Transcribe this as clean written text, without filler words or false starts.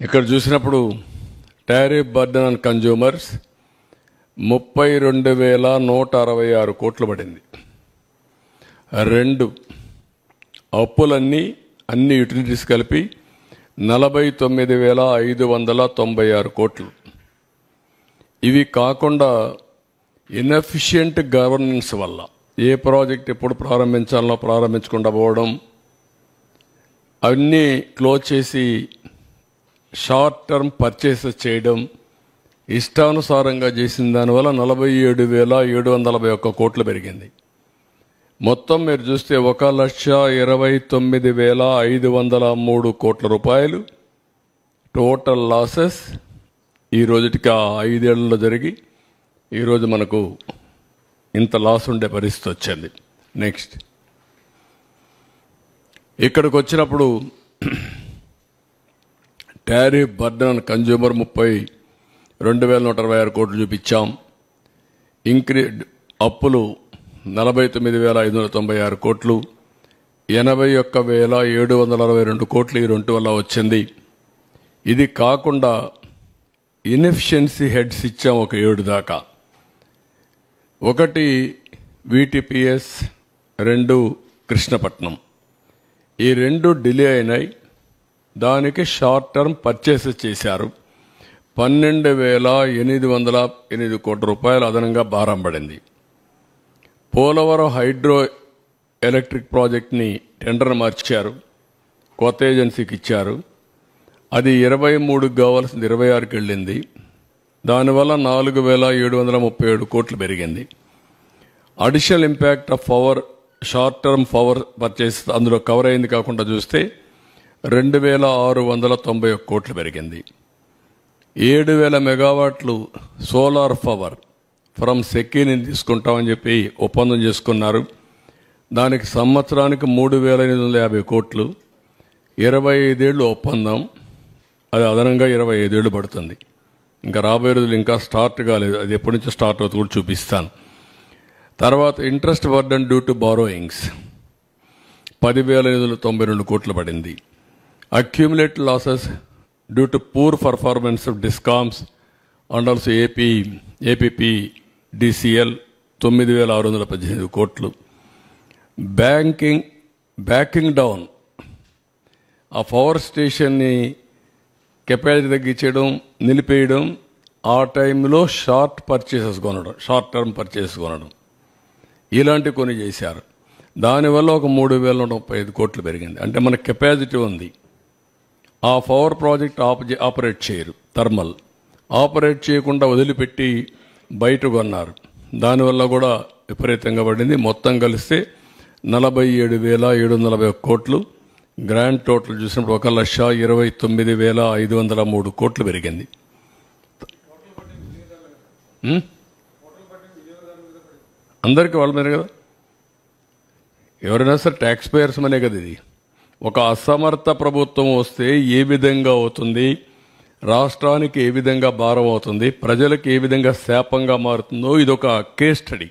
ఇక్కడ చూసినప్పుడు tariff burden on consumers 32,166 కోట్లు పడింది. రెండు అప్పులన్నీ అన్ని యూటిలిటీస్ కలిపి 49,596 కోట్లు. ఇవి కాకుండా ఇన్ఎఫిషియెంట్ గవర్నెన్స్ వల్ల ఏ ప్రాజెక్ట్ ఎప్పుడు ప్రారంభించాలనో ప్రారంభించకుండా పోవడం, అన్నీ క్లోజ్ చేసి షార్ట్ టర్మ్ పర్చేసెస్ చేయడం, ఇష్టానుసారంగా చేసిన దానివల్ల 47,741 కోట్లు పెరిగింది. మొత్తం మీరు చూస్తే 1,29,503 కోట్ల రూపాయలు టోటల్ లాసెస్ ఈ రోజుటికి 5 ఏళ్లలో జరిగి ఈరోజు మనకు ఇంత లాస్ ఉండే పరిస్థితి వచ్చింది. నెక్స్ట్ ఇక్కడికి వచ్చినప్పుడు టారిఫ్ బర్డెన్ ఆన్ కన్జ్యూమర్ 32,126 కోట్లు చూపించాం. అప్పులు 49,596 కోట్లు, 81,762 కోట్లు ఈ రెండు వల్ల వచ్చింది. ఇది కాకుండా ఇన్ఎఫిషియన్సీ హెడ్స్ ఇచ్చాం ఒక 7 దాకా. ఒకటి VTPS, 2 కృష్ణపట్నం. ఈ రెండు డిలే అయినాయి. దానికి షార్ట్ టర్మ్ పర్చేసెస్ చేశారు. 12,808 కోట్ల రూపాయలు అదనంగా భారం పడింది. పోలవరం హైడ్రో ఎలక్ట్రిక్ ప్రాజెక్ట్ని టెండర్ మార్చారు, కొత్త ఏజెన్సీకి ఇచ్చారు. అది 23కి కావాల్సింది 26కి వెళ్ళింది. దానివల్ల 4,737 కోట్లు పెరిగింది. Additional impact of power, short term power purchase అందులో కవర్ అయింది కాకుండా చూస్తే 2,691 కోట్లు పెరిగింది. 7,000 మెగావాట్లు సోలార్ పవర్ ఫ్రమ్ సెకీని తీసుకుంటామని చెప్పి ఒప్పందం చేసుకున్నారు. దానికి సంవత్సరానికి 3,850 కోట్లు, 25 ఏళ్ళు ఒప్పందం. అది అదనంగా 25 ఏళ్ళు పడుతుంది. ఇంకా రాబోయే రోజులు ఇంకా స్టార్ట్ కాలేదు, అది ఎప్పటి నుంచో స్టార్ట్ అవుతుంది కూడా చూపిస్తాను. తర్వాత interest burden due to borrowings 10,892 కోట్లు పడింది. Accumulated losses due to poor performance of discoms and also APPDCL 9,618 కోట్లు. బ్యాకింగ్ డౌన్ ఆ పవర్ స్టేషన్ని కెపాసిటీ తగ్గించడం, నిలిపేయడం, ఆ టైంలో షార్ట్ టర్మ్ పర్చేసెస్ కొనడం, ఇలాంటి కొన్ని చేశారు. దానివల్ల ఒక 3,135 కోట్లు పెరిగింది. అంటే మన కెపాసిటీ ఉంది, ఆ పవర్ ప్రాజెక్ట్ ఆపరేట్ చేయరు, థర్మల్ ఆపరేట్ చేయకుండా వదిలిపెట్టి బయట కొన్నారు. దానివల్ల కూడా విపరీతంగా పడింది. మొత్తం కలిస్తే 47,740 కోట్లు. గ్రాండ్ టోటల్ చూసినప్పుడు 1,29,503 కోట్లు పెరిగింది. అందరికీ వాళ్ళ మీద కదా, ఎవరైనా సరే ట్యాక్స్ పేయర్స్ మనే కదా. ఇది ఒక అసమర్థ ప్రభుత్వం వస్తే ఏ విధంగా అవుతుంది, రాష్ట్రానికి ఏ విధంగా భారం అవుతుంది, ప్రజలకు ఏ విధంగా శాపంగా మారుతుందో ఇదొక కేస్ స్టడీ.